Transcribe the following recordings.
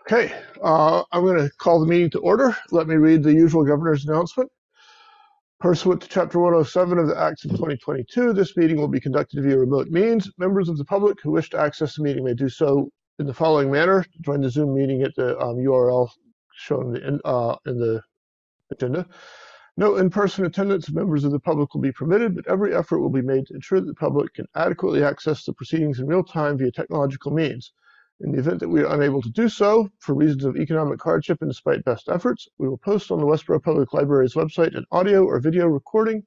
Okay, I'm going to call the meeting to order. Let me read the usual governor's announcement. Pursuant to Chapter 107 of the Acts of 2022, this meeting will be conducted via remote means. Members of the public who wish to access the meeting may do so in the following manner. Join the Zoom meeting at the URL shown in the agenda. No in-person attendance of members of the public will be permitted, but every effort will be made to ensure that the public can adequately access the proceedings in real time via technological means. In the event that we are unable to do so, for reasons of economic hardship and despite best efforts, we will post on the Westborough Public Library's website an audio or video recording,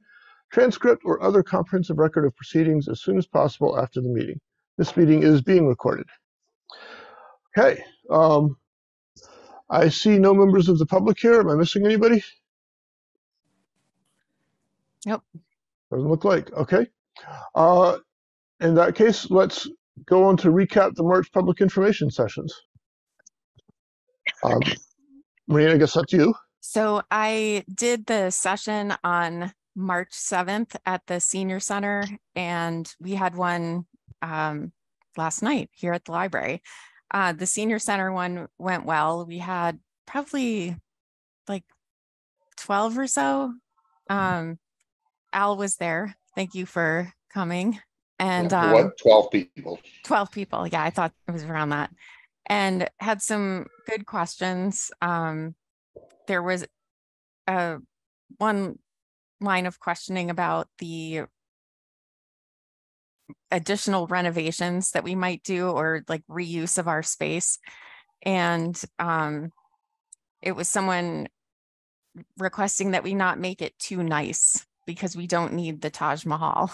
transcript, or other comprehensive record of proceedings as soon as possible after the meeting. This meeting is being recorded. Okay, I see no members of the public here. Am I missing anybody? Nope. Doesn't look like. Okay. In that case, let's go on to recap the March public information sessions. Maria, I guess that's you. So I did the session on March 7th at the Senior Center, and we had one last night here at the library. The Senior Center one went well. We had probably like 12 or so. Al was there. Thank you for coming. And what, 12 people? 12 people. Yeah, I thought it was around that. And had some good questions. There was one line of questioning about the additional renovations that we might do or like reuse of our space. And it was someone requesting that we not make it too nice because we don't need the Taj Mahal.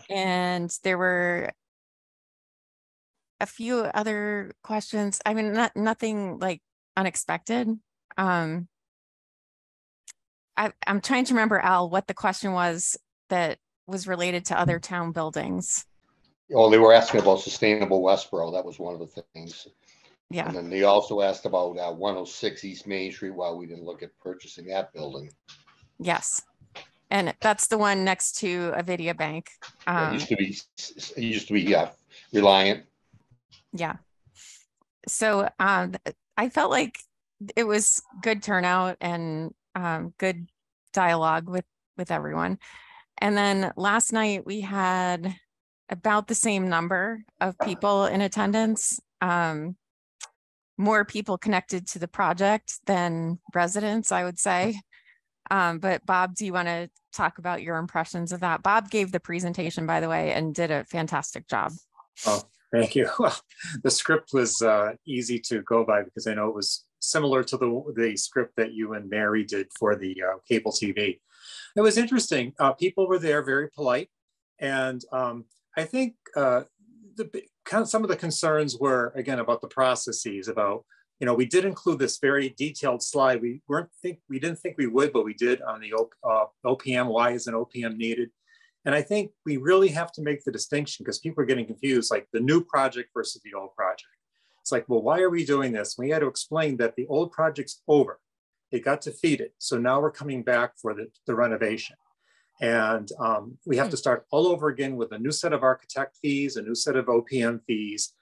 And there were a few other questions. I mean, nothing like unexpected. I'm trying to remember, Al, what the question was that was related to other town buildings. Oh, they were asking about sustainable Westborough. That was one of the things. Yeah. And then they also asked about 106 East Main Street, why we didn't look at purchasing that building. Yes. And that's the one next to a video bank. It used to be Reliant. Yeah. So I felt like it was good turnout and good dialogue with everyone. And then last night we had about the same number of people in attendance. More people connected to the project than residents, I would say. But Bob, do you want to talk about your impressions of that? Bob gave the presentation, by the way, and did a fantastic job. Oh, thank you. Well, the script was easy to go by because I know it was similar to the script that you and Mary did for the cable TV. It was interesting. People were there, very polite. And I think some of the concerns were, again, about the processes, about, we did include this very detailed slide. We didn't think we would, but we did on the OPM. Why is an OPM needed? And I think we really have to make the distinction because people are getting confused, like the new project versus the old project. It's like, well, why are we doing this? We had to explain that the old project's over. It got defeated. So now we're coming back for the renovation. And we have to start all over again with a new set of architect fees, a new set of OPM fees,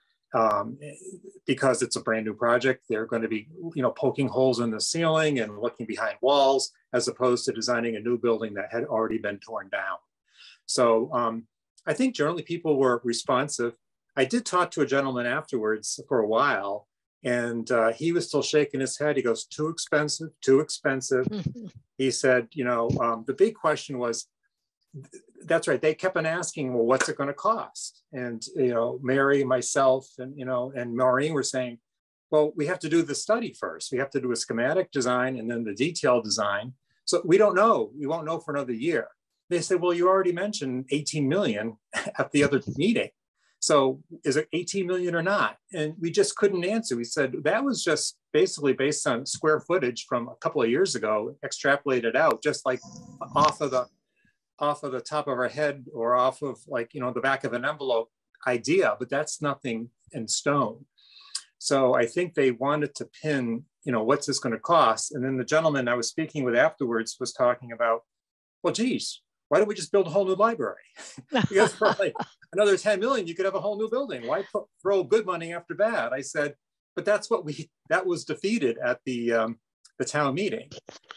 because it's a brand new project. They're going to be, poking holes in the ceiling and looking behind walls, as opposed to designing a new building that had already been torn down. So I think generally people were responsive. I did talk to a gentleman afterwards for a while, and he was still shaking his head. He goes, too expensive, too expensive. He said, the big question was, that's right. They kept on asking, well, what's it going to cost? And, Mary, myself, and Maureen were saying, well, we have to do the study first. We have to do a schematic design and then the detailed design. So we don't know. We won't know for another year. They said, well, you already mentioned 18 million at the other meeting. So is it 18 million or not? And we just couldn't answer. We said that was just basically based on square footage from a couple of years ago, extrapolated out, just like off of the top of our head or off of the back of an envelope idea, but that's nothing in stone. So I think they wanted to pin, what's this going to cost? And then the gentleman I was speaking with afterwards was talking about, well, geez, why don't we just build a whole new library? Because for like another 10 million, you could have a whole new building. Why throw good money after bad? I said, but that was defeated at the town meeting.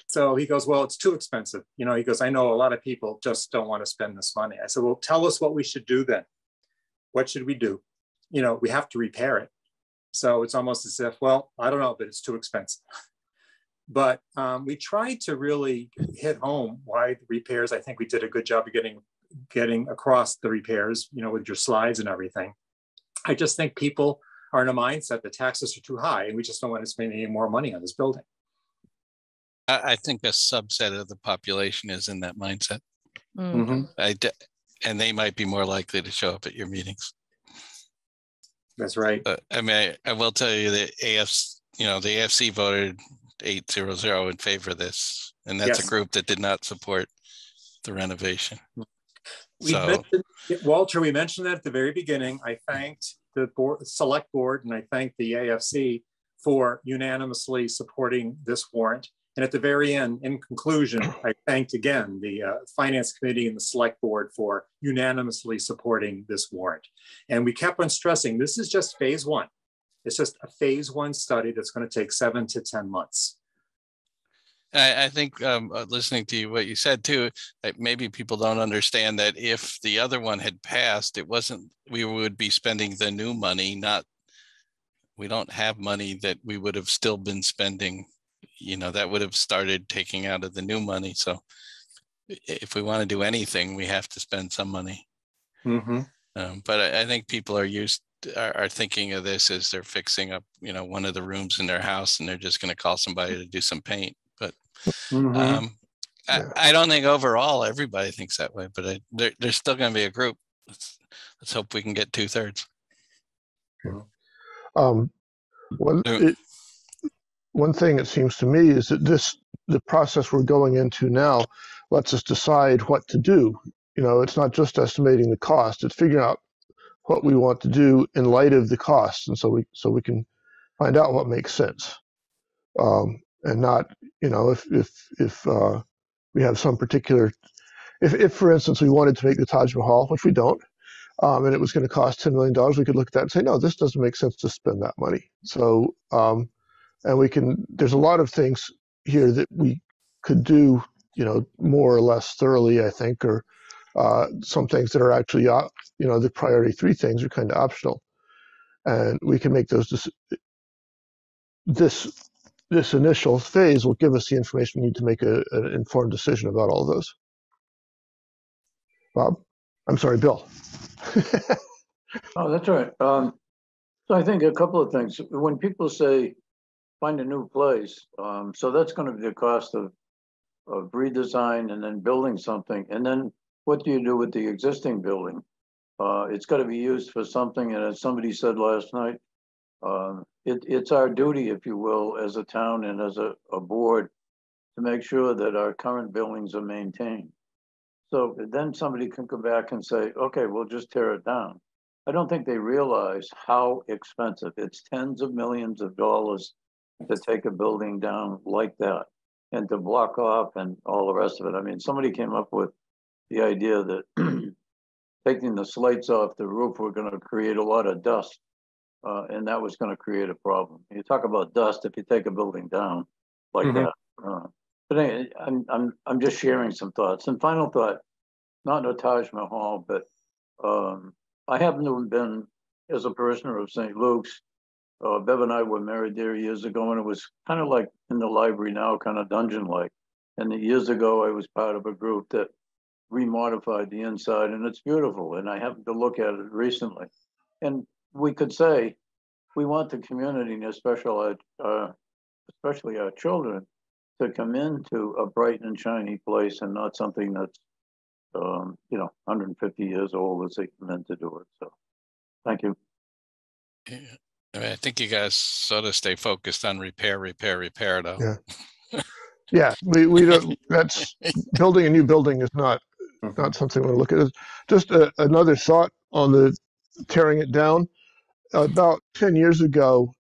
So he goes, well, it's too expensive. You know, he goes, I know a lot of people just don't want to spend this money. I said, well, tell us what we should do then. What should we do? You know, we have to repair it. So it's almost as if, well, I don't know, but it's too expensive. But we tried to really hit home why the repairs. I think we did a good job of getting across the repairs, you know, with your slides and everything. I just think people are in a mindset that taxes are too high and we just don't want to spend any more money on this building. I think a subset of the population is in that mindset. Mm-hmm. And they might be more likely to show up at your meetings. That's right. I mean, I will tell you that the AFC voted 8-0 in favor of this. And that's Yes. a group that did not support the renovation. Walter, we mentioned that at the very beginning. I thanked the select board and I thanked the AFC for unanimously supporting this warrant. And at the very end, in conclusion, I thanked again the Finance Committee and the Select Board for unanimously supporting this warrant. And we kept on stressing, this is just phase one. It's just a phase one study that's going to take 7 to 10 months. I think listening to what you said too, maybe people don't understand that if the other one had passed, we would be spending the new money, we don't have money that we would have still been spending. You know, that would have started taking out of the new money. So if we want to do anything, we have to spend some money. Mm-hmm. But I think people are thinking of this as they're fixing up, you know, one of the rooms in their house and they're just going to call somebody to do some paint. But I don't think overall everybody thinks that way, but there's still going to be a group. Let's hope we can get 2/3. One thing it seems to me is that the process we're going into now lets us decide what to do. You know, it's not just estimating the cost; it's figuring out what we want to do in light of the costs, and so we can find out what makes sense, and not, you know, if we have some particular, if for instance we wanted to make the Taj Mahal, which we don't, and it was going to cost $10 million, we could look at that and say, no, this doesn't make sense to spend that money. So. And there's a lot of things here that we could do, you know, more or less thoroughly, I think, or some things that are actually, you know, the priority 3 things are kind of optional. And we can make those, this initial phase will give us the information we need to make an informed decision about all of those. Bob? I'm sorry, Bill. Oh, that's all right. So I think a couple of things. When people say, find a new place. So that's going to be the cost of redesign and then building something. And then what do you do with the existing building? It's got to be used for something. And as somebody said last night, it's our duty, if you will, as a town and as a board to make sure that our current buildings are maintained. So then somebody can come back and say, okay, we'll just tear it down. I don't think they realize how expensive. It's tens of millions of dollars to take a building down like that and to block off and all the rest of it. I mean, somebody came up with the idea that taking the slates off the roof were going to create a lot of dust, and that was going to create a problem. You talk about dust if you take a building down like that. But anyway, I'm just sharing some thoughts. And final thought, not a Taj Mahal, but I happen to have been, as a parishioner of St. Luke's, Bev and I were married there years ago, and it was kind of like in the library now, kind of dungeon-like. And years ago, I was part of a group that remodified the inside, and it's beautiful. And I happened to look at it recently. And we could say, we want the community, and especially our children, to come into a bright and shiny place and not something that's, 150 years old as they come in to do it. So, thank you. Yeah. I think you guys sort of stay focused on repair though. Yeah. Yeah, we don't, that's, building a new building is not something we look at. Just another thought on the tearing it down. About 10 years ago,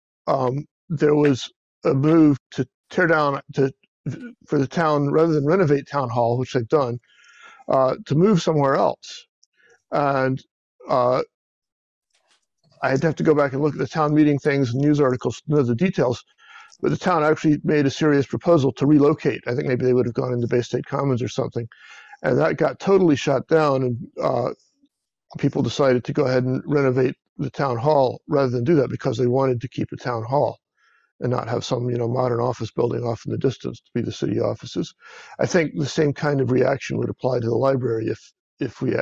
there was a move to tear down, for the town, rather than renovate town hall, which they've done, to move somewhere else. And I'd have to go back and look at the town meeting things and news articles to know the details. But the town actually made a serious proposal to relocate. I think maybe they would have gone into Bay State Commons or something. And that got totally shot down. And people decided to go ahead and renovate the town hall rather than do that because they wanted to keep the town hall and not have some, modern office building off in the distance to be the city offices. I think the same kind of reaction would apply to the library if we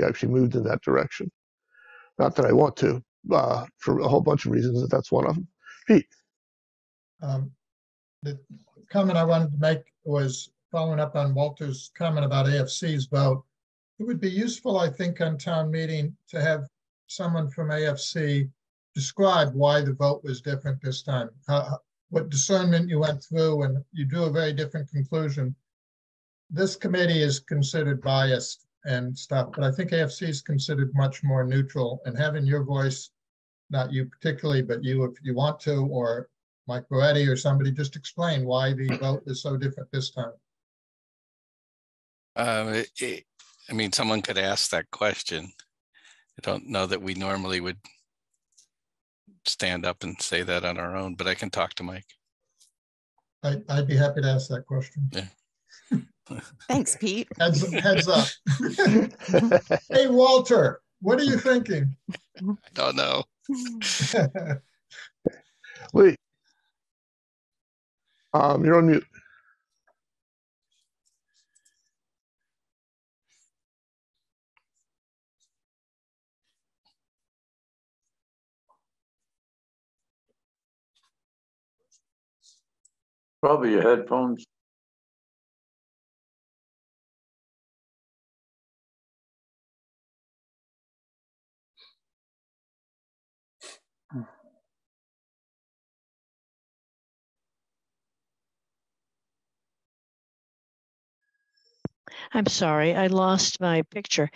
actually moved in that direction. Not that I want to, for a whole bunch of reasons. That's one of them. Pete. The comment I wanted to make was following up on Walter's comment about AFC's vote. It would be useful, I think, on town meeting to have someone from AFC describe why the vote was different this time, what discernment you went through, and you drew a very different conclusion. This committee is considered biased and stuff, but I think AFC is considered much more neutral, and having your voice, not you particularly, but you, if you want to, or Mike Boetti or somebody, just explain why the vote is so different this time. I mean, someone could ask that question. I don't know that we normally would stand up and say that on our own, but I can talk to Mike. I'd be happy to ask that question. Yeah. Thanks, Pete. Heads up. Hey, Walter, what are you thinking? I don't know. Lee, you're on mute. Probably your headphones. I'm sorry, I lost my picture.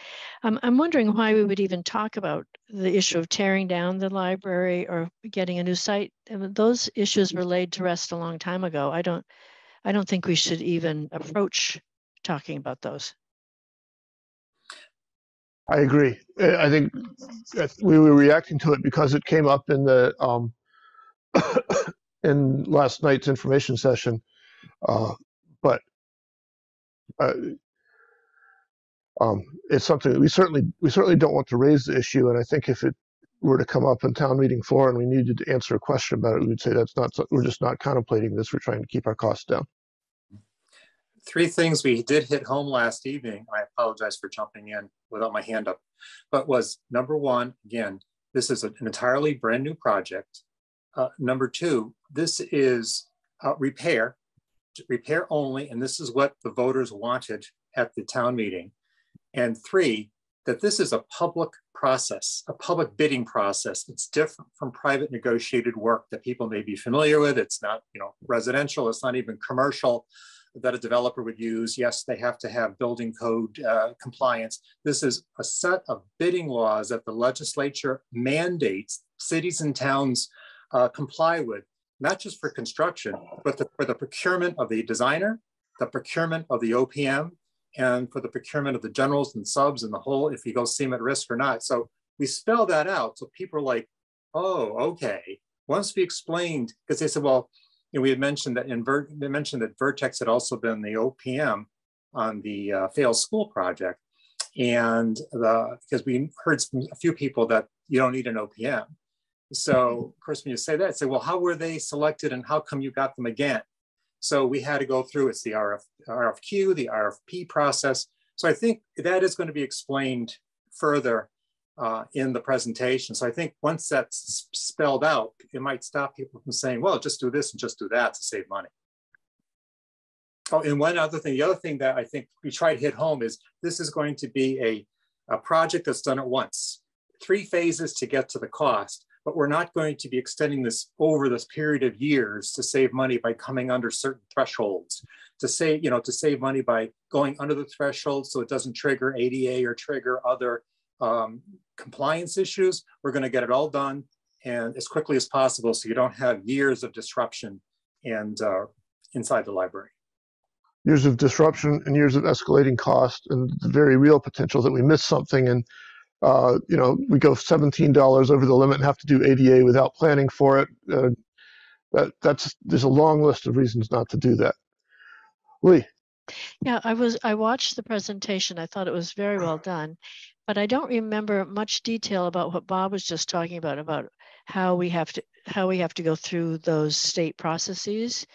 I'm wondering why we would even talk about the issue of tearing down the library or getting a new site. Those issues were laid to rest a long time ago. I don't think we should even approach talking about those. I agree. I think we were reacting to it because it came up in the in last night's information session, but it's something that we certainly don't want to raise the issue. And I think if it were to come up in town meeting floor and we needed to answer a question about it, we would say we're just not contemplating this. We're trying to keep our costs down. Three things we did hit home last evening. I apologize for jumping in without my hand up, but was number one, again, this is an entirely brand new project. Number two, this is repair only, and this is what the voters wanted at the town meeting. And three, that this is a public process, a public bidding process. It's different from private negotiated work that people may be familiar with. It's not, residential. It's not even commercial that a developer would use. Yes, they have to have building code compliance. This is a set of bidding laws that the legislature mandates cities and towns comply with, not just for construction, but for the procurement of the designer, the procurement of the OPM, and for the procurement of the generals and subs and the whole, if you go seem at risk or not. So we spell that out. So people are like, oh, okay. Once we explained, because they said, well, we had mentioned that they mentioned that Vertex had also been the OPM on the failed school project. And because we heard from a few people that you don't need an OPM. So of course, when you say that, say, well, how were they selected and how come you got them again? So we had to go through, it's the RFQ, the RFP process. So I think that is going to be explained further in the presentation. So I think once that's spelled out, it might stop people from saying, well, just do this and just do that to save money. Oh, and one other thing, the other thing that I think we try to hit home is this is going to be a project that's done at once. 3 phases to get to the cost. But we're not going to be extending this over this period of years to save money by coming under certain thresholds, to save money by going under the threshold so it doesn't trigger ADA or trigger other compliance issues. We're going to get it all done and as quickly as possible so you don't have years of disruption and inside the library. Years of disruption and years of escalating cost and the very real potential that we miss something. And We go $17 over the limit and have to do ADA without planning for it. There's a long list of reasons not to do that. Lee. Yeah, I watched the presentation. I thought it was very well done, but I don't remember much detail about what Bob was just talking about how we have to go through those state processes,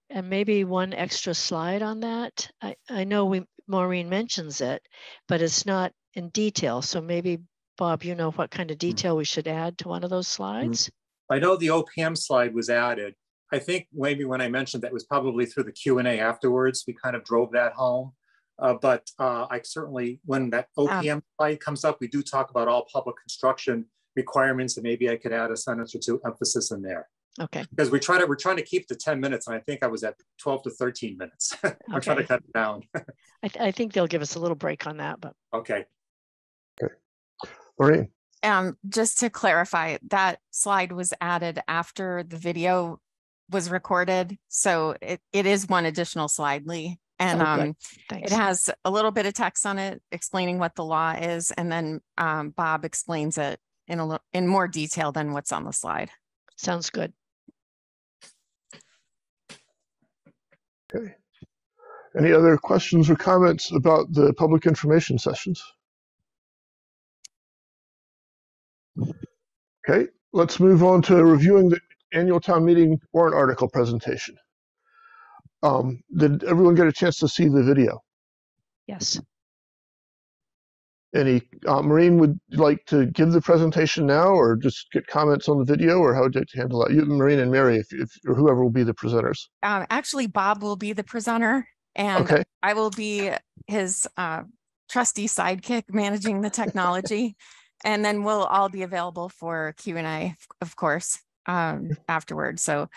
and maybe one extra slide on that. I know Maureen mentions it, but it's not in detail. So maybe Bob, you know what kind of detail we should add to one of those slides? I know the OPM slide was added. I think maybe when I mentioned that was probably through the Q&A afterwards, we kind of drove that home. But I certainly, when that OPM slide comes up, we do talk about all public construction requirements, and maybe I could add a sentence or two emphasis in there. Okay. Because we're trying to keep the 10 minutes, and I think I was at 12 to 13 minutes. I'm trying to cut it down. I think they'll give us a little break on that, but. Okay. Maureen. Just to clarify, that slide was added after the video was recorded. So it is one additional slide, Lee. And it has a little bit of text on it explaining what the law is. And then Bob explains it in more detail than what's on the slide. Sounds good. Okay. Any other questions or comments about the public information sessions? Okay, let's move on to reviewing the annual town meeting warrant article presentation. Did everyone get a chance to see the video? Yes. Maureen, would you like to give the presentation now, or just get comments on the video, or how would you like to handle that? You, Maureen, and Mary, or whoever will be the presenters. Actually, Bob will be the presenter, and I will be his trusty sidekick managing the technology. And then we'll all be available for Q&A, of course, afterwards. So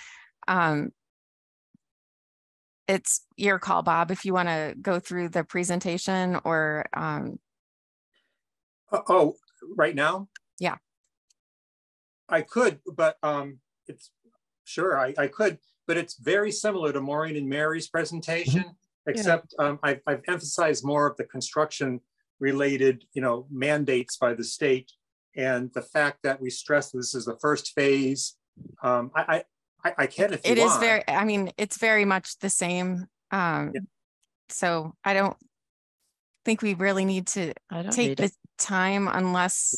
it's your call, Bob, if you want to go through the presentation or. Right now? Yeah. I could, but it's sure I could, but it's very similar to Maureen and Mary's presentation, except I've emphasized more of the construction related, mandates by the state, and the fact that we stress this is the first phase. I can, if you want. It is very, it's very much the same. So I don't think we really need to take the time unless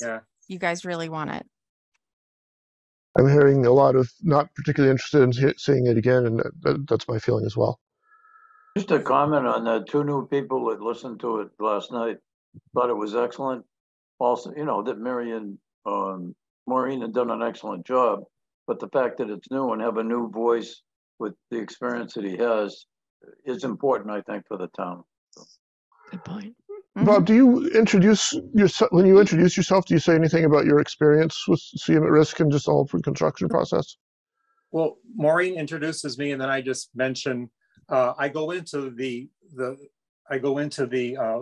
you guys really want it. I'm hearing a lot of not particularly interested in seeing it again, and that's my feeling as well. Just a comment on the two new people that listened to it last night. Thought it was excellent. Also, that Mary and Maureen had done an excellent job, but the fact that it's new and have a new voice with the experience that he has is important, I think, for the town. So. Good point. Bob, do you introduce yourself? When you introduce yourself, do you say anything about your experience with CM at Risk and just the whole pre-construction process? Well, Maureen introduces me, and then I just mention I go into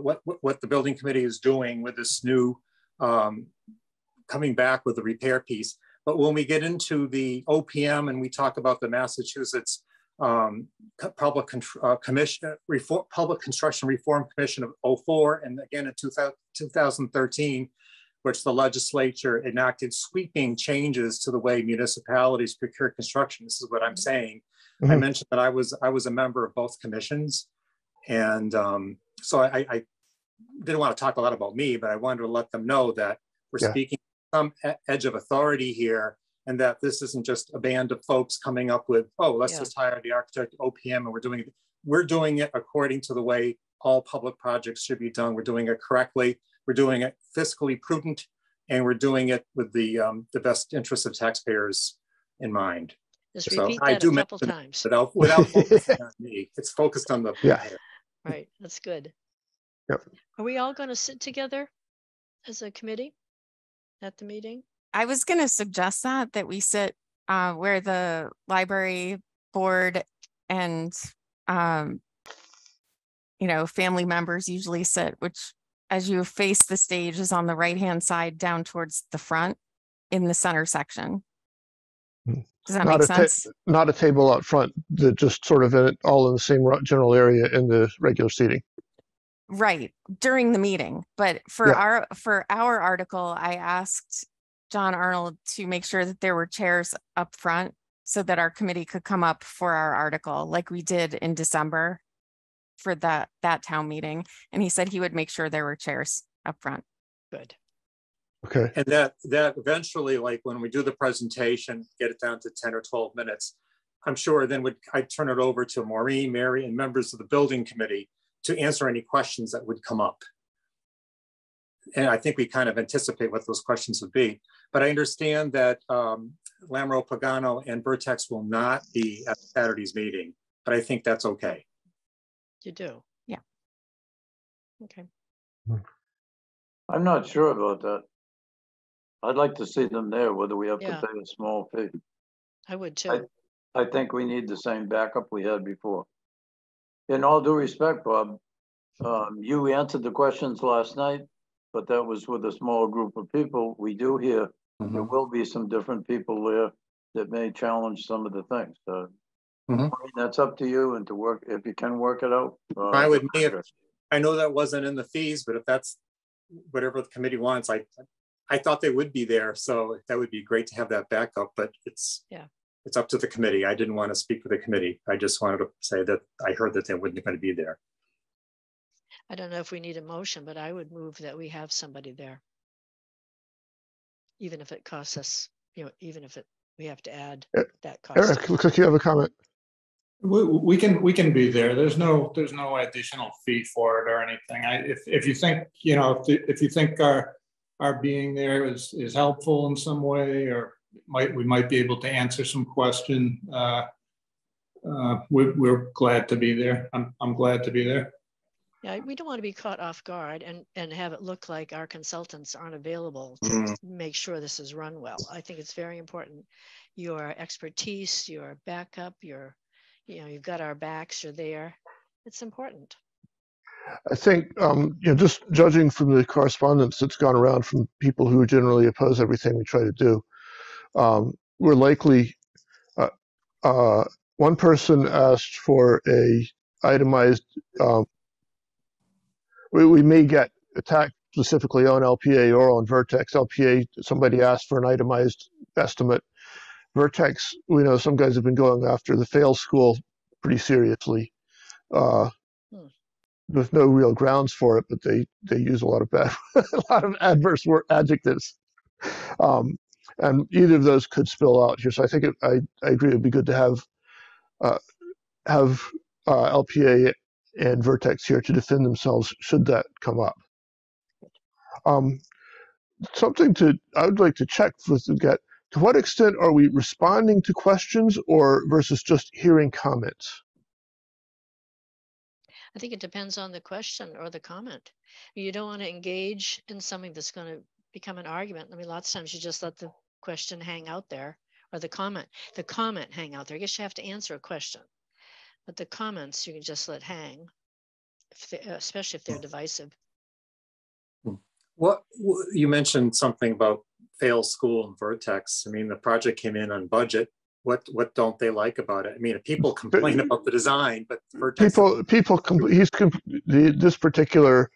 what the building committee is doing with this new coming back with the repair piece. But when we get into the OPM and we talk about the Massachusetts Public Construction Reform Commission of 04, and again in 2013, which the legislature enacted sweeping changes to the way municipalities procure construction. This is what I'm saying. I mentioned that I was a member of both commissions, and so I didn't want to talk a lot about me, but I wanted to let them know that we're speaking some edge of authority here, and that this isn't just a band of folks coming up with, let's just hire the architect OPM, and we're doing it according to the way all public projects should be done. We're doing it correctly. We're doing it fiscally prudent, and we're doing it with the best interests of taxpayers in mind. Just repeat that a couple times. Without focusing on me, it's focused on the Right, that's good. Yep. Are we all going to sit together as a committee at the meeting? I was going to suggest that we sit where the library board and family members usually sit, which as you face the stage is on the right-hand side down towards the front in the center section. Does that make sense? Not a table out front, just sort of all in the same general area in the regular seating. Right, during the meeting. But for Yeah. our article, I asked John Arnold to make sure that there were chairs up front so that our committee could come up for our article like we did in December for that town meeting. And he said he would make sure there were chairs up front. Good. Okay. And that eventually, like when we do the presentation, get it down to 10 or 12 minutes, I'm sure then I'd turn it over to Maureen, Mary, and members of the building committee to answer any questions that would come up. And I think we kind of anticipate what those questions would be. But I understand that Lamro, Pagano, and Vertex will not be at Saturday's meeting, but I think that's okay. You do? Yeah. Okay. I'm not sure about that. I'd like to see them there, whether we have to Yeah. pay a small fee. I would too. I think we need the same backup we had before. In all due respect, Bob, you answered the questions last night, but that was with a small group of people. We do hear there will be some different people there that may challenge some of the things. That's up to you, and to work, if you can work it out. I would, I know that wasn't in the fees, but if that's whatever the committee wants, I thought they would be there. So that would be great to have that backup, but it's up to the committee. I didn't want to speak for the committee. I just wanted to say that I heard that they weren't going to be there. I don't know if we need a motion, but I would move that we have somebody there. Even if it costs us, even if we have to add that cost. Eric, looks like you have a comment. We can be there. There's no additional fee for it or anything. If you think, if you think our being there is helpful in some way, or we might be able to answer some question, we're glad to be there. I'm glad to be there. Yeah, we don't want to be caught off guard and have it look like our consultants aren't available to make sure this is run well. I think it's very important. Your expertise, your backup, you've got our backs, you're there. It's important. I think, just judging from the correspondence that's gone around from people who generally oppose everything we try to do, we're likely, one person asked for a itemized, we may get attacked specifically on LPA or on Vertex. LPA, somebody asked for an itemized estimate. Vertex, we know some guys have been going after the fail school pretty seriously. There's no real grounds for it, but they use a lot of adverse adjectives, and either of those could spill out here. So I think I agree it'd be good to have LPA and Vertex here to defend themselves should that come up. Something I would like to check to what extent are we responding to questions versus just hearing comments? I think it depends on the question or the comment. You don't want to engage in something that's going to become an argument. I mean, lots of times you just let the question hang out there, or the comment hang out there. I guess you have to answer a question, but the comments you can just let hang, especially if they're divisive. What you mentioned something about fail school and Vertex. I mean, the project came in on budget. What don't they like about it? I mean, people complain about the design, but Vertex this particular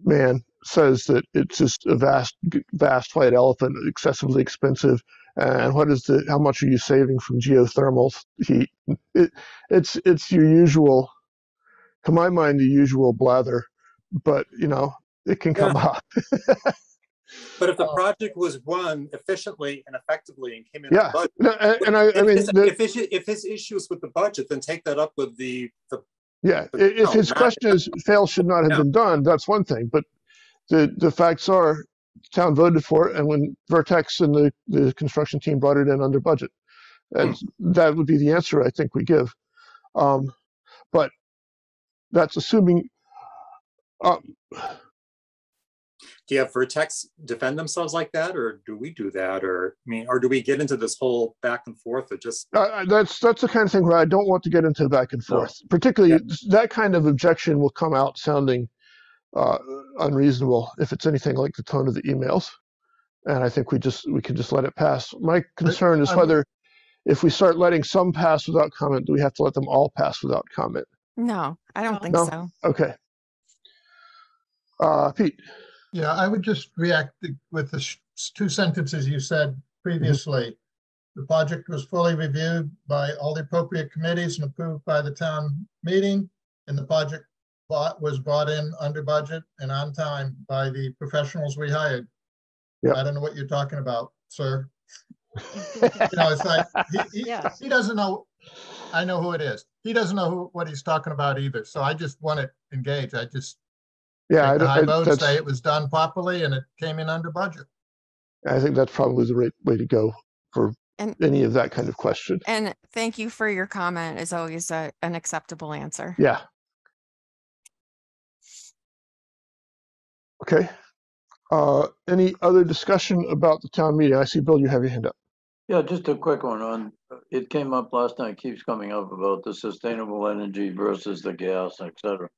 man says that it's just a vast white elephant, excessively expensive. And how much are you saving from geothermal heat? It's your usual, to my mind, the usual blather, but it can come up. But if the project was run efficiently and effectively and came in on budget, if his issues with the budget, then take that up with if his question is fail should not have been done, that's one thing. But the facts are, the town voted for it, and when Vertex and the construction team brought it in under budget, and that would be the answer I think we give. But that's assuming. Do you have Vertex defend themselves like that, or do we do that, or do we get into this whole back and forth of just? That's the kind of thing where I don't want to get into back and forth. No. Particularly, that kind of objection will come out sounding unreasonable if it's anything like the tone of the emails, and I think we can just let it pass. My concern is whether if we start letting some pass without comment, do we have to let them all pass without comment? No, I don't think No? so. Okay. Pete? Yeah, I would just react with the two sentences you said previously. The project was fully reviewed by all the appropriate committees and approved by the town meeting. And the project was brought in under budget and on time by the professionals we hired. Yep. I don't know what you're talking about, sir. It's like, he doesn't know. I know who it is. He doesn't know what he's talking about either. So I just want to engage. I just take the high vote, say it was done properly and it came in under budget. I think that's probably the right way to go for any of that kind of question. And thank you for your comment. Is always an acceptable answer. Yeah. Okay. Any other discussion about the town meeting? I see, Bill, you have your hand up. Yeah, just a quick one on, it came up last night, keeps coming up about the sustainable energy versus the gas, et cetera.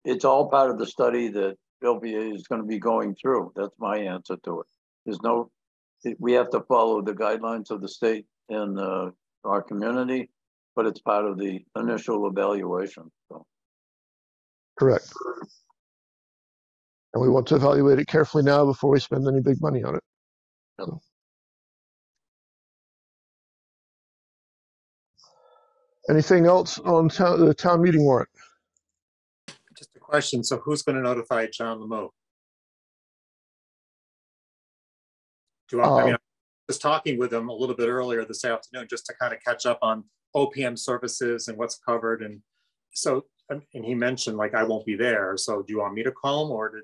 It's all part of the study that LBA is going to be going through. That's my answer to it. We have to follow the guidelines of the state and our community, but it's part of the initial evaluation. So. Correct. And we want to evaluate it carefully now before we spend any big money on it. Yep. So. Anything else on the town meeting warrant? Just a question. So who's going to notify John Lemo? I was talking with him a little bit earlier this afternoon just to kind of catch up on OPM services and what's covered. And so, and he mentioned like, I won't be there. So do you want me to call him or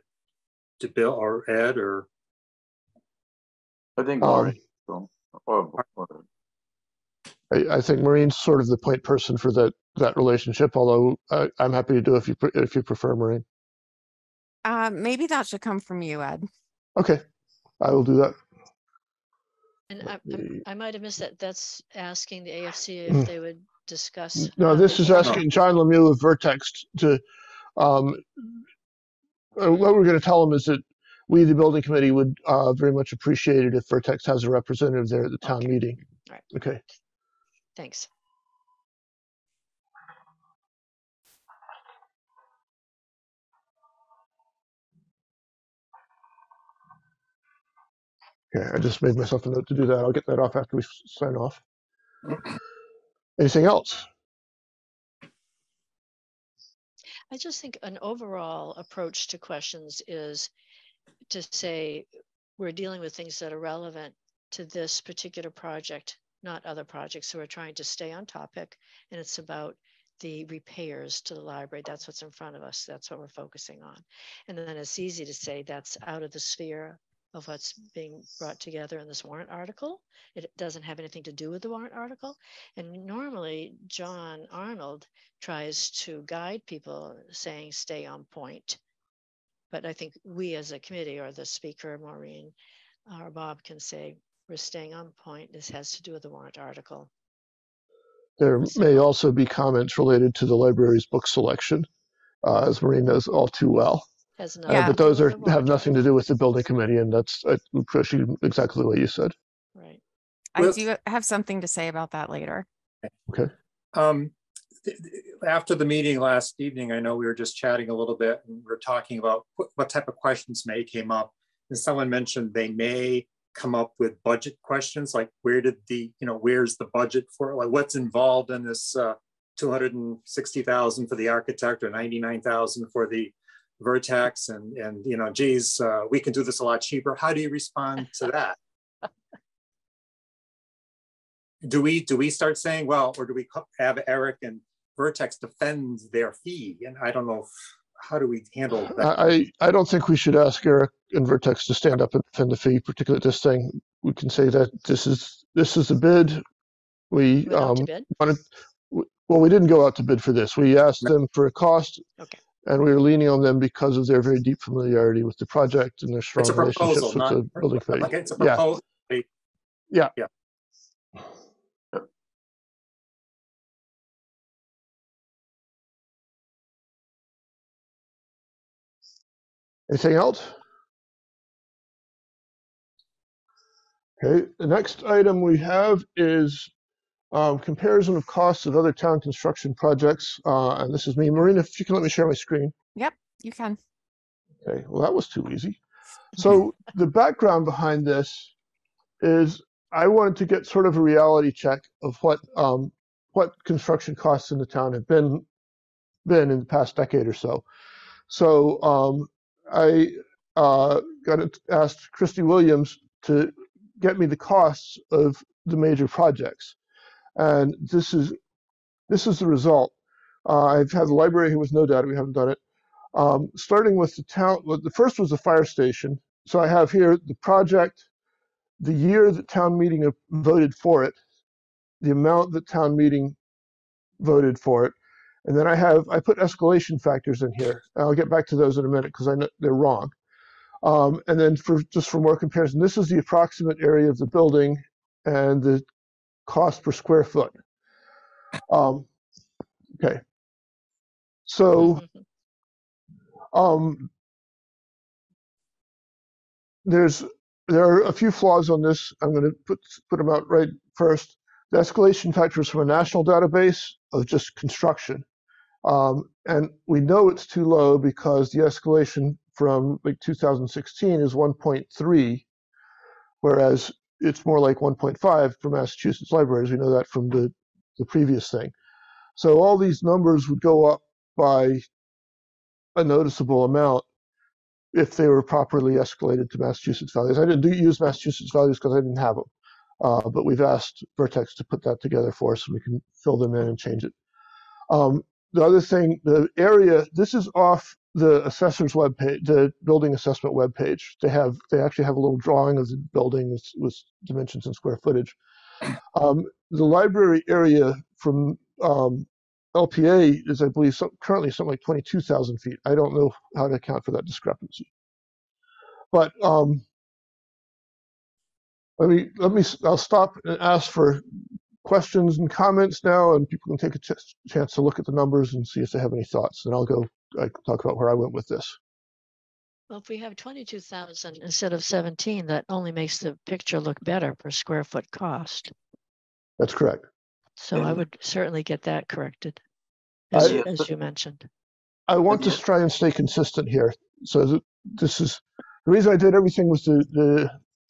to Bill or Ed or? I think Maureen. I think Maureen's sort of the point person for that relationship, although I'm happy to do it if you prefer, Maureen. Maybe that should come from you, Ed. Okay, I will do that. And I might have missed that. That's asking the AFC if they would discuss. No, this is asking John Lemieux of Vertex to, what we're going to tell him is that we, the building committee, would very much appreciate it if Vertex has a representative there at the town meeting. All right. Okay. Thanks. Okay, I just made myself a note to do that. I'll get that off after we sign off. Anything else? I just think an overall approach to questions is to say we're dealing with things that are relevant to this particular project, not other projects. So we're trying to stay on topic, and it's about the repairs to the library. That's what's in front of us. That's what we're focusing on. And then it's easy to say that's out of the sphere of what's being brought together in this warrant article. It doesn't have anything to do with the warrant article. And normally John Arnold tries to guide people saying stay on point. But I think we as a committee or the speaker, Maureen or Bob, can say we're staying on point. This has to do with the warrant article. There may also be comments related to the library's book selection, as Maureen knows all too well. But those have nothing to do with the building committee, and that's appreciate exactly what you said. Right. I do have something to say about that later. Okay. After the meeting last evening, I know we were just chatting a little bit, and we were talking about what type of questions came up. And someone mentioned they may come up with budget questions, like where's the budget for, like what's involved in this 260,000 for the architect or 99,000 for the Vertex, and geez, we can do this a lot cheaper. How do you respond to that? Do we start saying, well, or do we have Eric and Vertex defend their fee? And I don't know, how do we handle that? I don't think we should ask Eric and Vertex to stand up and defend the fee, particularly this thing. We can say that this is a bid. We wanted. Well, we didn't go out to bid for this. We asked them for a cost. Okay. And we were leaning on them because of their very deep familiarity with the project and their strong relationships with the building committee. Like it's a proposal. Yeah. Anything else? Okay, the next item we have is comparison of costs of other town construction projects. And this is me. Marina, if you can let me share my screen. Yep, you can. Okay, well, that was too easy. So the background behind this is I wanted to get sort of a reality check of what construction costs in the town have been in the past decade or so. So I asked Christy Williams to get me the costs of the major projects, and this is the result. I've had the library here with no data. We haven't done it. Starting with the town, well, the first was the fire station. So I have here the project, the year that town meeting voted for it, the amount that town meeting voted for it, and then I put escalation factors in here. I'll get back to those in a minute because I know they're wrong. And then for more comparison, this is the approximate area of the building and the cost per square foot. Okay. So there are a few flaws on this. I'm going to put them out right first. The escalation factor is from a national database of just construction. And we know it's too low because the escalation from like 2016 is 1.3, whereas it's more like 1.5 for Massachusetts libraries. We know that from the previous thing. So all these numbers would go up by a noticeable amount if they were properly escalated to Massachusetts values. I didn't use Massachusetts values because I didn't have them, but we've asked Vertex to put that together for us so we can fill them in and change it. The other thing, the area, this is off the assessor's webpage, the building assessment webpage. They actually have a little drawing of the building with dimensions and square footage. The library area from LPA is, I believe, currently something like 22,000 feet. I don't know how to account for that discrepancy. But I'll stop and ask for questions and comments now, and people can take a chance to look at the numbers and see if they have any thoughts. And I can talk about where I went with this. Well, if we have 22,000 instead of 17, that only makes the picture look better per square foot cost. That's correct. So I would certainly get that corrected, as you mentioned. I want to try and stay consistent here. So this is the reason I did everything with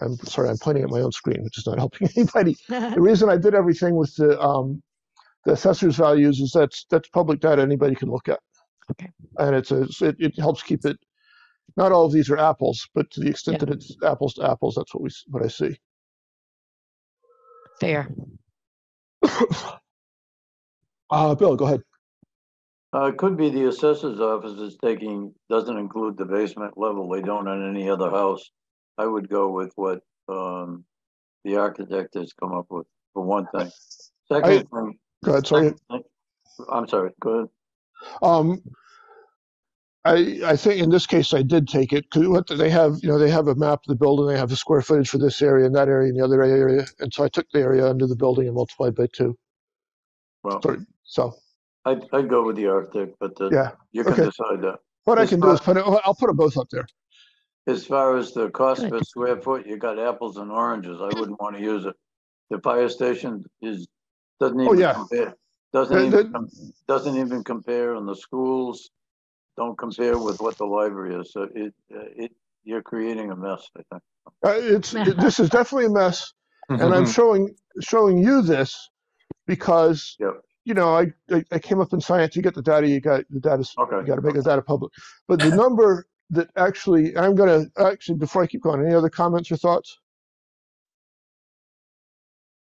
I'm sorry, I'm pointing at my own screen, which is not helping anybody. The reason I did everything with the assessor's values is that's public data anybody can look at. Okay. And it helps keep it. Not all of these are apples, but to the extent that it's apples to apples, that's what I see. Fair. Bill, go ahead. It could be the assessor's office doesn't include the basement level. They don't on any other house. I would go with what the architect has come up with, for one thing. Second thing. Go ahead, sorry. I'm sorry, go ahead. I think in this case I did take it because what they have, they have a map of the building. They have the square footage for this area and that area and the other area, and so I took the area under the building and multiplied by 2. Well, so I'd go with the architect, but you can decide that. What I can do is I'll put them both up there. As far as the cost per square foot, you got apples and oranges. I wouldn't want to use it. The fire station doesn't even compare. Doesn't even compare, and the schools don't compare with what the library is. So you're creating a mess, I think. This is definitely a mess, and I'm showing you this because I came up in science. You get the data. You got the data. Okay. You got to make the data public. But the number that actually, I'm going to before I keep going, any other comments or thoughts?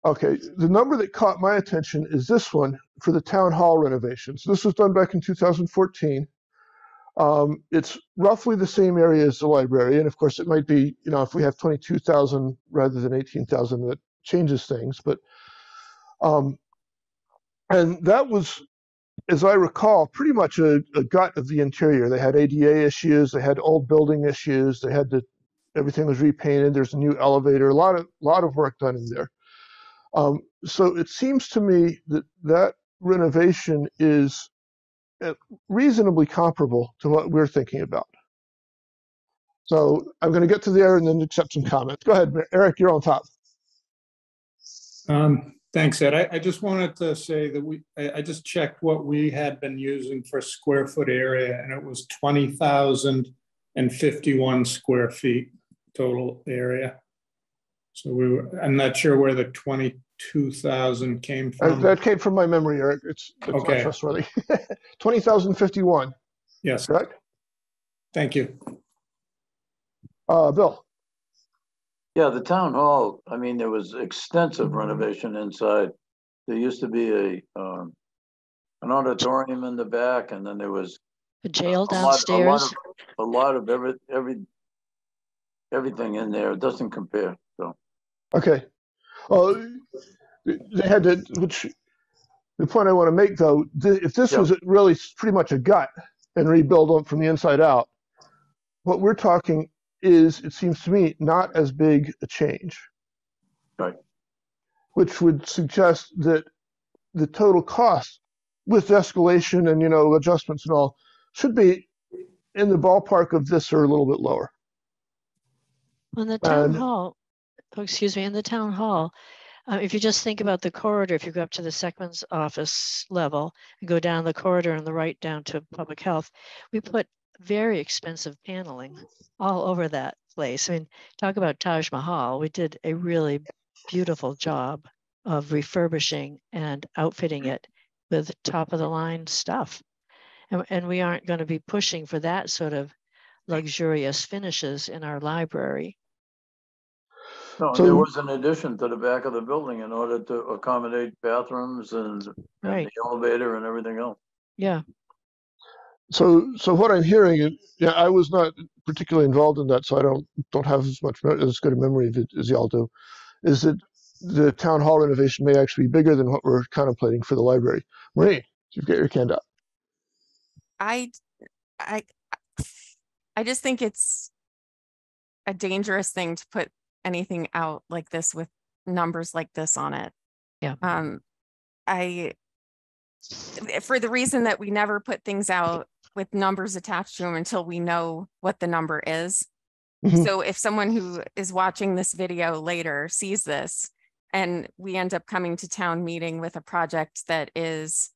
Okay, the number that caught my attention is this one for the town hall renovations. This was done back in 2014. It's roughly the same area as the library, and of course it might be, if we have 22,000 rather than 18,000, that changes things. But and that was, as I recall, pretty much a gut of the interior. They had ADA issues, they had old building issues, they had everything was repainted. There's a new elevator, a lot of work done in there. So it seems to me that renovation is reasonably comparable to what we're thinking about. So I'm going to get to there and then accept some comments. Go ahead, Eric, you're on top. Thanks, Ed. I just wanted to say that I just checked what we had been using for square foot area, and it was 20,051 square feet total area. So I'm not sure where the 22,000 came from. That came from my memory, Eric. It's Okay. not trustworthy. 20,051. Yes. Correct? Thank you. Bill. Yeah, the town hall, I mean, there was extensive renovation inside. There used to be an auditorium in the back, and then there was A jail a downstairs. lot of everything in there. It doesn't compare, so. Okay. They had to, which the point I want to make though, if this was really pretty much a gut and rebuild from the inside out, what we're talking is, it seems to me, not as big a change. Right. Which would suggest that the total cost with escalation and, adjustments and all should be in the ballpark of this or a little bit lower. On the town hall, in the town hall, if you just think about the corridor, if you go up to the Selectman's office level and go down the corridor on the right down to public health, we put very expensive paneling all over that place. I mean, talk about Taj Mahal. We did a really beautiful job of refurbishing and outfitting it with top of the line stuff. And we aren't going to be pushing for that sort of luxurious finishes in our library. No, there was an addition to the back of the building in order to accommodate bathrooms and the elevator and everything else. Yeah. So what I'm hearing, I was not particularly involved in that, so I don't have as good a memory of it as y'all do, is that the town hall renovation may actually be bigger than what we're contemplating for the library. Marie, you've got your hand up. I just think it's a dangerous thing to put anything out like this with numbers like this on it. Yeah. For the reason that we never put things out with numbers attached to them until we know what the number is. Mm-hmm. So if someone who is watching this video later sees this and we end up coming to town meeting with a project that is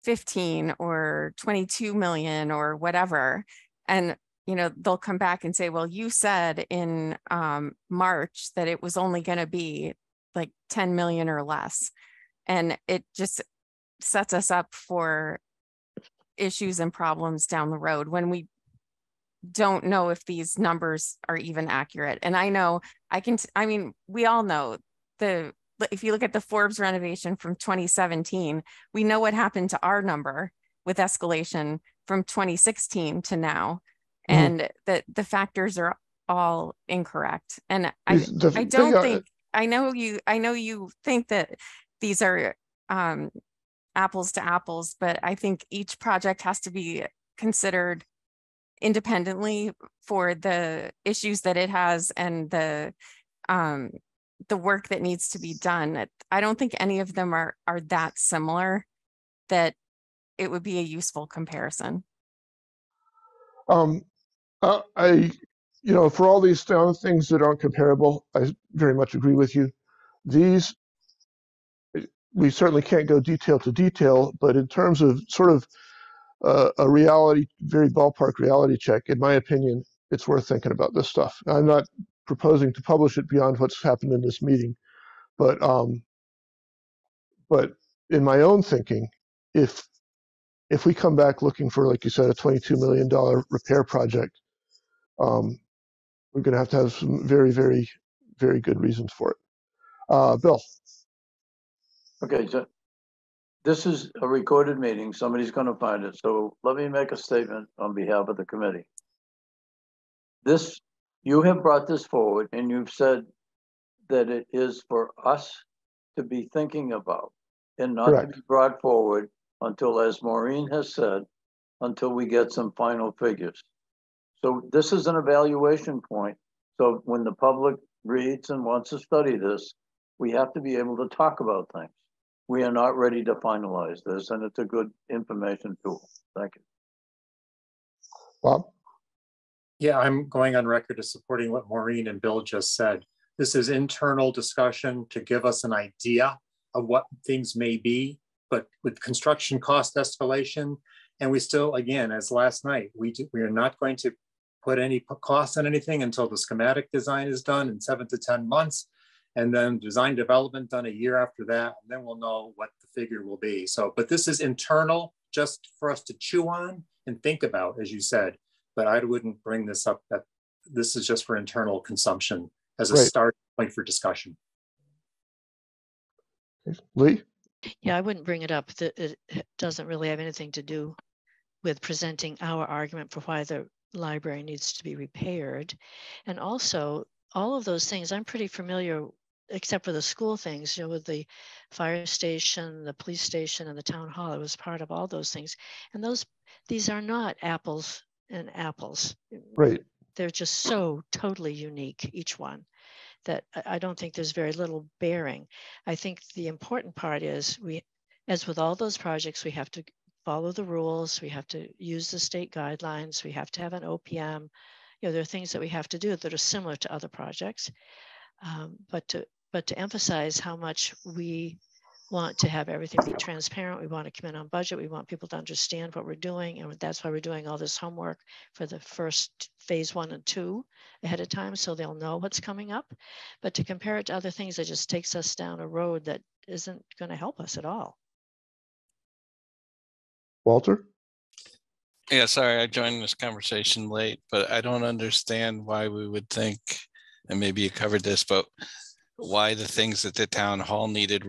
15 or 22 million or whatever, and they'll come back and say, well, you said in March that it was only going to be like 10 million or less. And it just sets us up for issues and problems down the road when we don't know if these numbers are even accurate. And I know we all know if you look at the Forbes renovation from 2017, we know what happened to our number with escalation from 2016 to now. And the factors are all incorrect. And I know you think that these are apples to apples, but I think each project has to be considered independently for the issues that it has and the work that needs to be done. I don't think any of them are that similar that it would be a useful comparison. For all these things that aren't comparable, I very much agree with you. These, we certainly can't go detail to detail, but in terms of sort of a reality, very ballpark reality check, in my opinion, it's worth thinking about this stuff. I'm not proposing to publish it beyond what's happened in this meeting, but in my own thinking, if we come back looking for, like you said, a $22 million repair project, we're going to have some very, very, very good reasons for it. Bill. Okay, so this is a recorded meeting. Somebody's going to find it. So let me make a statement on behalf of the committee. You have brought this forward and you've said that it is for us to be thinking about and not to be brought forward until, as Maureen has said, until we get some final figures. So this is an evaluation point. So when the public reads and wants to study this, we have to be able to talk about things. We are not ready to finalize this, and it's a good information tool. Thank you. Bob? Yeah, I'm going on record as supporting what Maureen and Bill just said. This is internal discussion to give us an idea of what things may be, but with construction cost escalation, and we still, again, as last night, we are not going to put any cost on anything until the schematic design is done in 7 to 10 months, and then design development done a year after that, and then we'll know what the figure will be. So, but this is internal, just for us to chew on and think about, as you said, but I wouldn't bring this up. That this is just for internal consumption as a start point for discussion. Lee? Yeah, I wouldn't bring it up. It doesn't really have anything to do with presenting our argument for why the library needs to be repaired. And also, all of those things, I'm pretty familiar, except for the school things, you know, with the fire station, the police station, and the town hall. It was part of all those things. And these are not apples and apples. Right. They're just so totally unique, each one, that I don't think there's very little bearing. I think the important part is as with all those projects, we have to follow the rules. We have to use the state guidelines. We have to have an OPM. You know, there are things that we have to do that are similar to other projects. But to emphasize how much we want to have everything be transparent. We want to come in on budget. We want people to understand what we're doing. And that's why we're doing all this homework for the first phase 1 and 2 ahead of time, so they'll know what's coming up. But to compare it to other things, it just takes us down a road that isn't going to help us at all. Walter? Yeah, sorry, I joined this conversation late, but I don't understand why we would think, and maybe you covered this, but why the things that the town hall needed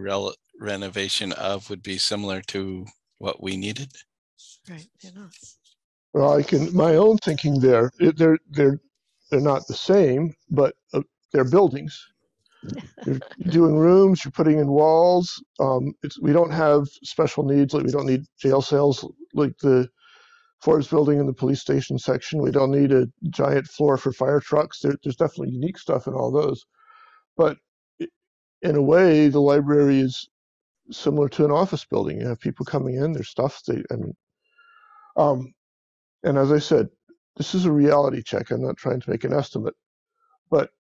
renovation of would be similar to what we needed. Right, they're not. Well, my own thinking there, they're not the same, but they're buildings. You're doing rooms, you're putting in walls. We don't have special needs, like we don't need jail cells like the Forbes building in the police station section. We don't need a giant floor for fire trucks. There's definitely unique stuff in all those. But in a way, the library is similar to an office building. You have people coming in, there's stuff. And as I said, this is a reality check. I'm not trying to make an estimate, but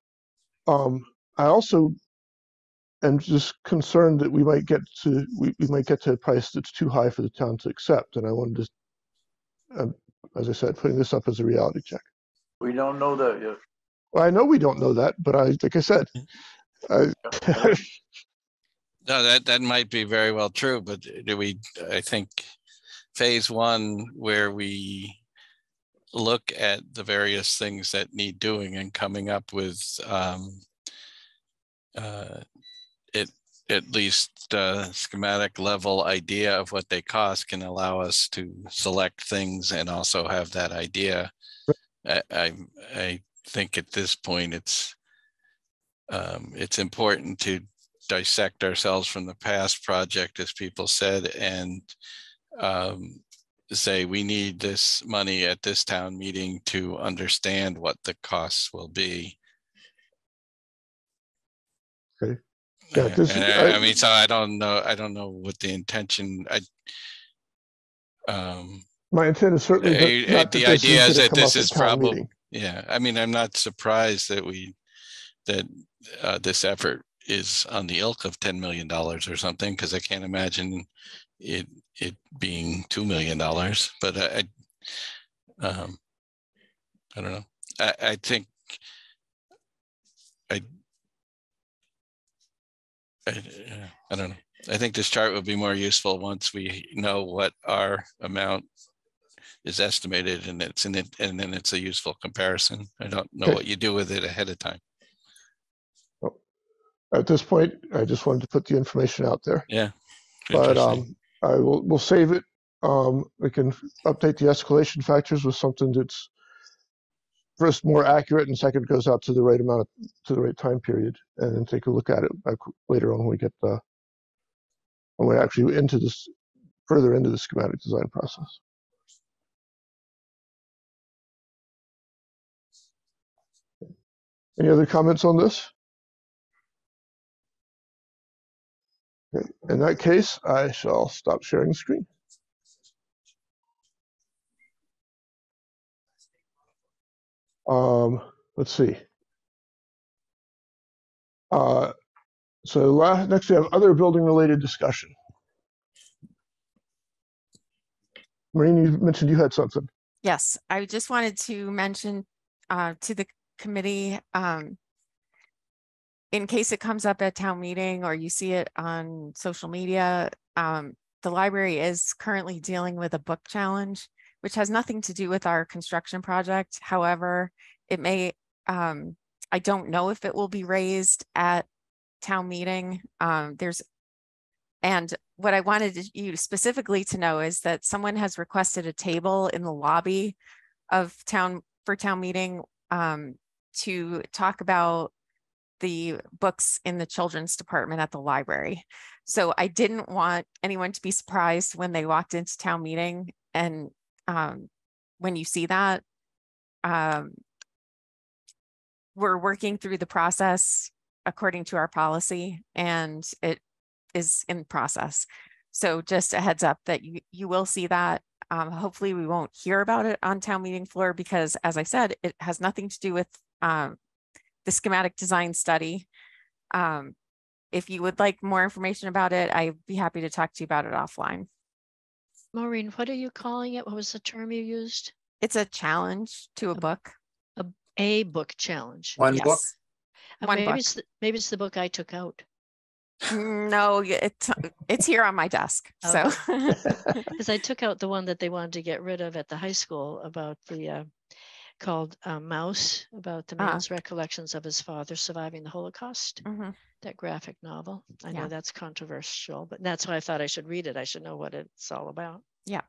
I also am just concerned that we might get to a price that's too high for the town to accept. And I wanted to, as I said, putting this up as a reality check. We don't know that yet. Well, I know we don't know that, but like I said, no, that might be very well true, but I think phase 1, where we look at the various things that need doing and coming up with at least schematic level idea of what they cost, can allow us to select things and also have that idea. I think at this point it's important to dissect ourselves from the past project, as people said, and say we need this money at this town meeting to understand what the costs will be. Okay. Yeah, I mean, so I don't know what the intention. My intent is certainly not the idea is that this is probably meeting. Yeah. I mean, I'm not surprised that this effort is on the ilk of $10 million or something, because I can't imagine it being $2 million. But I don't know. I think I don't know. I think this chart would be more useful once we know what our amount is estimated, and then it's a useful comparison. I don't know what you do with it ahead of time. Well, at this point, I just wanted to put the information out there. Yeah. But we'll save it. We can update the escalation factors with something that's first more accurate, and second goes out to the right amount to the right time period, and then take a look at it later on when we get when we're actually further into the schematic design process. Any other comments on this? Okay. In that case, I shall stop sharing the screen. Let's see. So next we have other building related discussion. Maureen, you mentioned you had something. Yes, I just wanted to mention to the committee, in case it comes up at town meeting or you see it on social media, the library is currently dealing with a book challenge, which has nothing to do with our construction project. However, it may, I don't know if it will be raised at town meeting. And what I wanted you specifically to know is that someone has requested a table in the lobby of town meeting to talk about the books in the children's department at the library. So I didn't want anyone to be surprised when they walked into town meeting. And when you see that, we're working through the process according to our policy, and it is in process. So just a heads up that you will see that. Hopefully we won't hear about it on town meeting floor because, as I said, it has nothing to do with the schematic design study. If you would like more information about it, I'd be happy to talk to you about it offline. Maureen, what are you calling it? What was the term you used? It's a challenge to a book. A book challenge. One book? One book. Maybe it's the book I took out. No, it's here on my desk. Okay. So because I took out the one that they wanted to get rid of at the high school about the called Mouse, about the man's recollections of his father surviving the Holocaust. That graphic novel. I know that's controversial, but that's why I thought I should read it. I should know what it's all about. Yeah.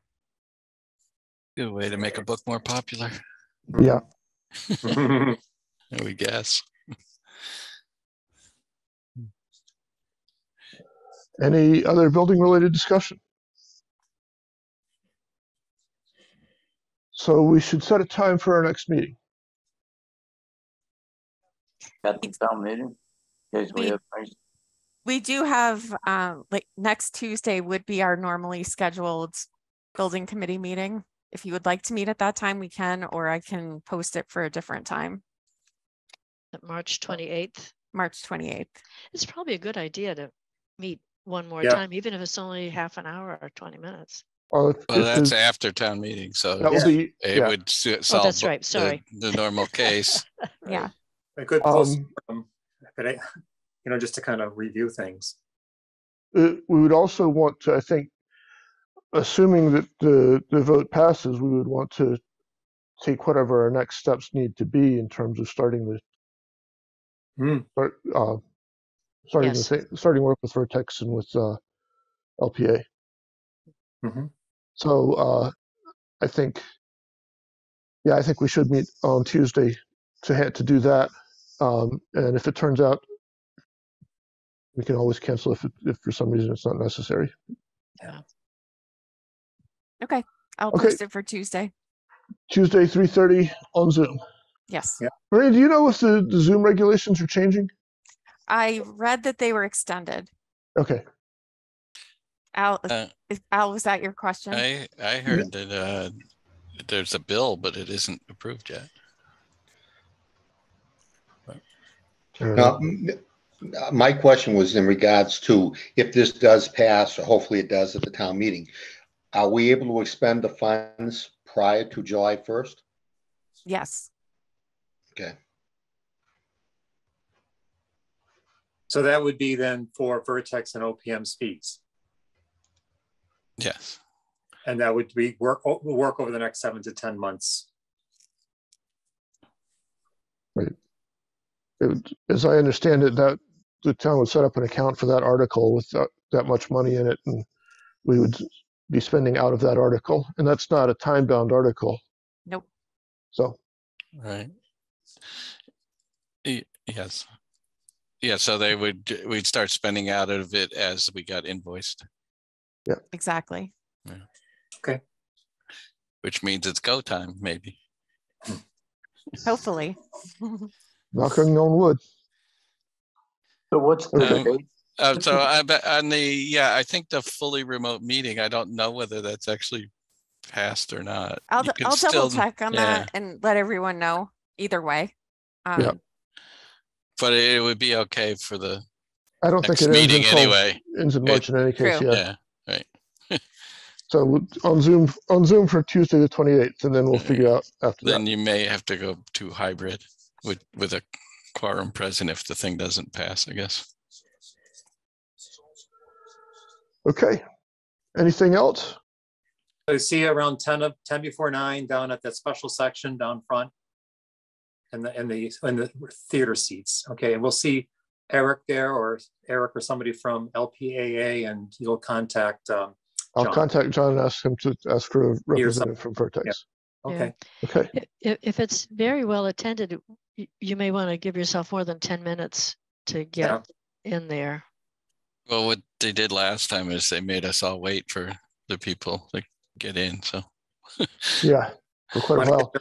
Good way to make a book more popular. Yeah. We guess. Any other building related discussion? So we should set a time for our next meeting. At the town meeting, in case we have things. We do have like next Tuesday would be our normally scheduled building committee meeting. If you would like to meet at that time, we can, or I can post it for a different time. March 28th. March 28th. It's probably a good idea to meet one more time, even if it's only half an hour or 20 minutes. Well, that's after town meeting, so that would be, it would solve that's right. Sorry. the normal case. Right. Yeah. A good post, but just to kind of review things. We would also want to, I think, assuming that the vote passes, we would want to take whatever our next steps need to be in terms of starting starting work with Vertex and with LPA. So I think we should meet on Tuesday to do that. And if it turns out, we can always cancel if for some reason it's not necessary. Yeah. Okay, I'll post it for Tuesday. Tuesday, 3:30 on Zoom. Yes. Yeah. Maria, do you know if the Zoom regulations are changing? I read that they were extended. Okay. Al, was that your question? I heard that there's a bill, but it isn't approved yet. My question was in regards to if this does pass, or hopefully it does at the town meeting, are we able to expend the funds prior to July 1st? Yes. Okay. So that would be then for Vertex and OPM speeds. Yes. And that would be work over the next 7 to 10 months. Right. As I understand it, that the town would set up an account for that article with that much money in it, and we would be spending out of that article. And that's not a time-bound article. Nope. So. Right. Yes. Yeah. So we'd start spending out of it as we got invoiced. Yeah. Exactly. Yeah. Okay. Which means it's go time, maybe. Hopefully. Knocking on wood. So what's the date? So I think the fully remote meeting, I don't know whether that's actually passed or not. I'll double check on that and let everyone know either way. But it would be okay for the I don't think next it ends meeting until anyway. ends in March in any case. True. Yeah. Yeah, right. So on Zoom for Tuesday the 28th, and then we'll figure out after Then that. you may have to go to hybrid with a quorum present if the thing doesn't pass, I guess. Okay. Anything else? So see you around 10 before 9 down at that special section down front, and the theater seats. Okay, and we'll see Eric there, or somebody from LPAA, and you'll contact I'll John. contact John and ask him to ask for a representative from Vertex. Yeah. Okay. Okay. If it's very well attended, you may want to give yourself more than 10 minutes to get in there. Well, what they did last time is they made us all wait for the people to get in. So Yeah, for quite a while.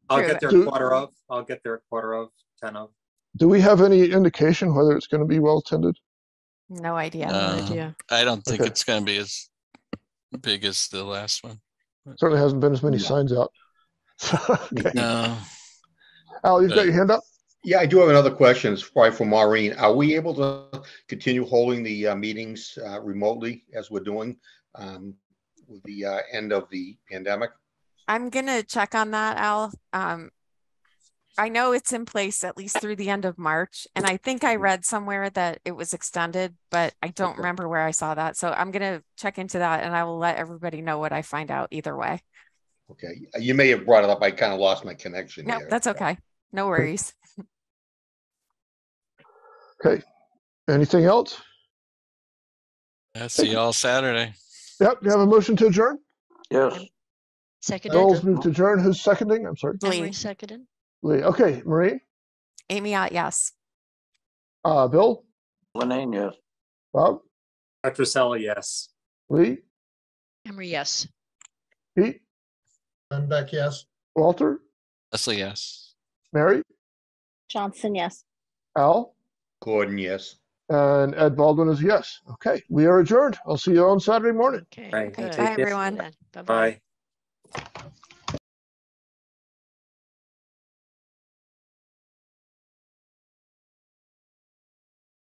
I'll get there at quarter of. I'll get there at quarter of 10 of. Do we have any indication whether it's going to be well attended? No idea. No idea. I don't think Okay. it's going to be as big as the last one. Certainly hasn't been as many signs out. Okay. No. Al, you've got your hand up? Yeah, I do have another question. It's probably for Maureen. Are we able to continue holding the meetings remotely as we're doing with the end of the pandemic? I'm gonna check on that, Al. I know it's in place at least through the end of March, and I think I read somewhere that it was extended, but I don't remember where I saw that. So I'm gonna check into that, and I will let everybody know what I find out either way. Okay, you may have brought it up. I kind of lost my connection No, here. that's okay. No worries. Okay. Anything else? I'll see you all Saturday. Yep. You have a motion to adjourn? Yes. Seconded. Bill's moved to adjourn. Who's seconding? I'm sorry. Emery Lee. seconded. Lee. Okay. Marie? Amy, yes. Bill? Lenane, yes. Bob? Petrosella, yes. Lee? Emery, yes. Pete? Beck, yes. Walter? Leslie, yes. Mary? Johnson, yes. Al? Gordon, yes. And Ed Baldwin is yes. Okay. We are adjourned. I'll see you on Saturday morning. Okay, Right. good. Bye, everyone. Bye-bye. Bye.